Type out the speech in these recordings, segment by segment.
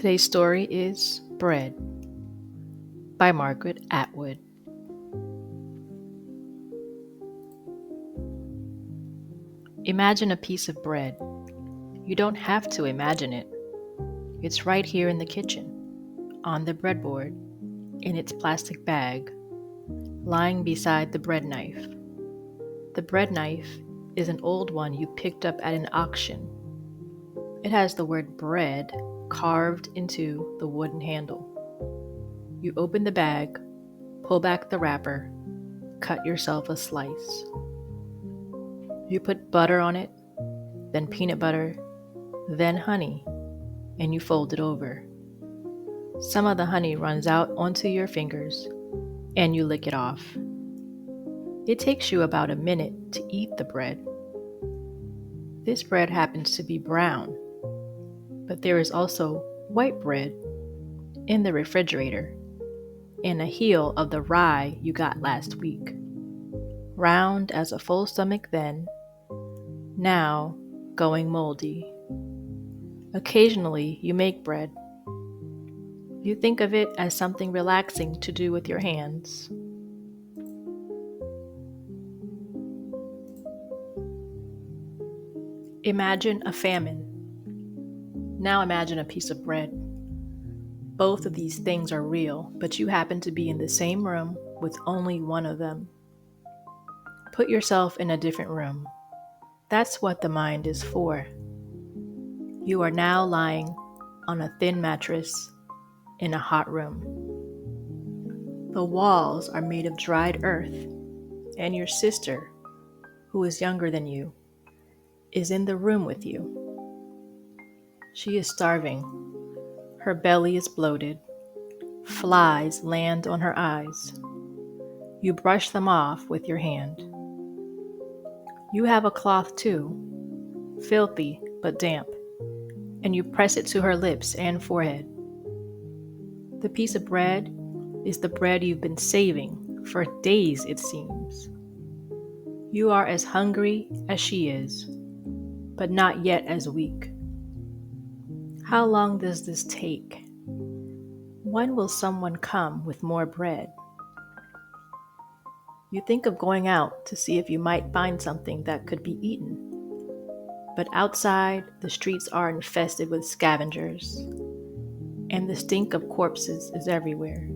Today's story is Bread by Margaret Atwood. Imagine a piece of bread. You don't have to imagine it. It's right here in the kitchen, on the breadboard, in its plastic bag, lying beside the bread knife. The bread knife is an old one you picked up at an auction. It has the word bread carved into the wooden handle. You open the bag, pull back the wrapper, cut yourself a slice. You put butter on it, then peanut butter, then honey, and you fold it over. Some of the honey runs out onto your fingers, and you lick it off. It takes you about a minute to eat the bread. This bread happens to be brown, but there is also white bread in the refrigerator and a heel of the rye you got last week. Round as a full stomach then, now going moldy. Occasionally you make bread. You think of it as something relaxing to do with your hands. Imagine a famine. Now imagine a piece of bread. Both of these things are real, but you happen to be in the same room with only one of them. Put yourself in a different room. That's what the mind is for. You are now lying on a thin mattress in a hot room. The walls are made of dried earth, and your sister, who is younger than you, is in the room with you. She is starving. Her belly is bloated. Flies land on her eyes. You brush them off with your hand. You have a cloth too, filthy but damp, and you press it to her lips and forehead. The piece of bread is the bread you've been saving for days, it seems. You are as hungry as she is, but not yet as weak. How long does this take? When will someone come with more bread? You think of going out to see if you might find something that could be eaten. But outside, the streets are infested with scavengers, and the stink of corpses is everywhere.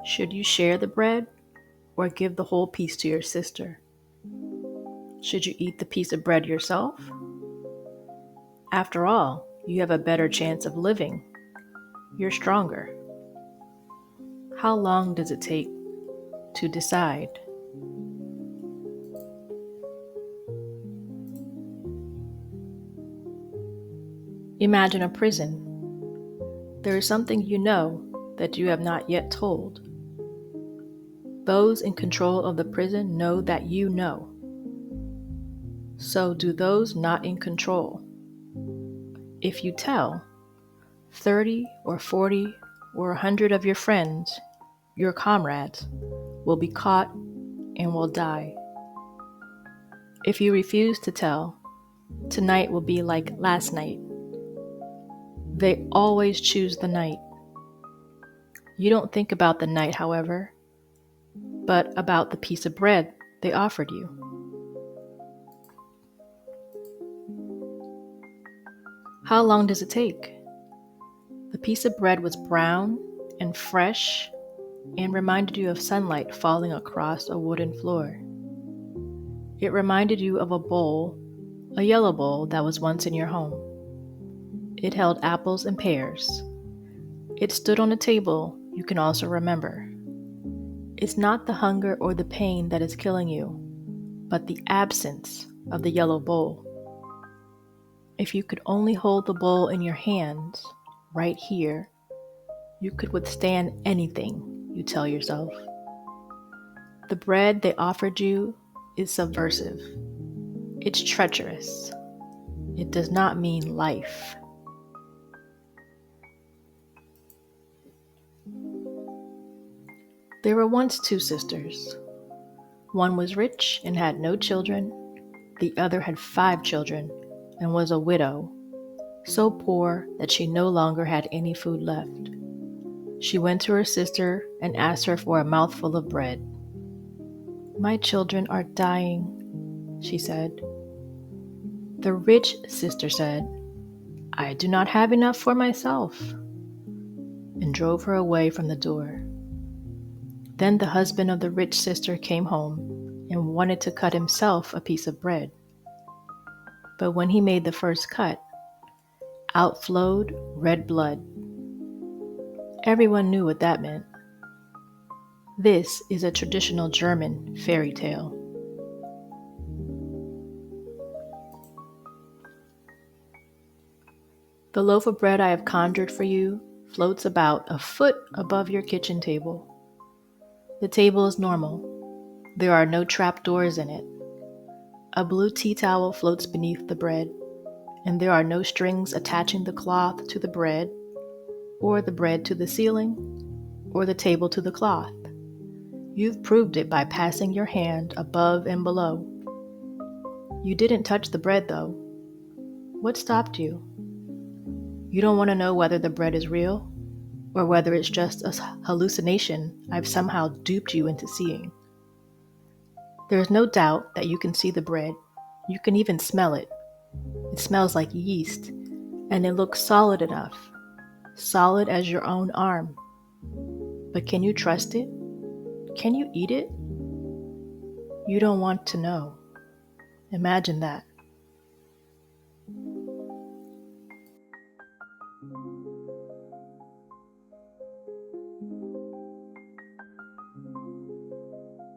Should you share the bread or give the whole piece to your sister? Should you eat the piece of bread yourself? After all, you have a better chance of living. You're stronger. How long does it take to decide? Imagine a prison. There is something you know that you have not yet told. Those in control of the prison know that you know. So do those not in control. If you tell, 30 or 40 or 100 of your friends, your comrades, will be caught and will die. If you refuse to tell, tonight will be like last night. They always choose the night. You don't think about the night, however, but about the piece of bread they offered you. How long does it take? The piece of bread was brown and fresh and reminded you of sunlight falling across a wooden floor. It reminded you of a bowl, a yellow bowl that was once in your home. It held apples and pears. It stood on a table you can also remember. It's not the hunger or the pain that is killing you, but the absence of the yellow bowl. If you could only hold the bowl in your hands, right here, you could withstand anything, you tell yourself. The bread they offered you is subversive. It's treacherous. It does not mean life. There were once two sisters. One was rich and had no children. The other had 5 children and was a widow. so poor that she no longer had any food left. She went to her sister and asked her for a mouthful of bread. "My children are dying," she said. The rich sister said, "I do not have enough for myself," and drove her away from the door. Then the husband of the rich sister came home and wanted to cut himself a piece of bread. But when he made the first cut, out flowed red blood. Everyone knew what that meant. This is a traditional German fairy tale. The loaf of bread I have conjured for you floats about a foot above your kitchen table. The table is normal. There are no trapdoors in it. A blue tea towel floats beneath the bread, and there are no strings attaching the cloth to the bread, or the bread to the ceiling, or the table to the cloth. You've proved it by passing your hand above and below. You didn't touch the bread, though. What stopped you? You don't want to know whether the bread is real, or whether it's just a hallucination I've somehow duped you into seeing. There's no doubt that you can see the bread. You can even smell it. It smells like yeast, and it looks solid enough, solid as your own arm. But can you trust it? Can you eat it? You don't want to know. Imagine that.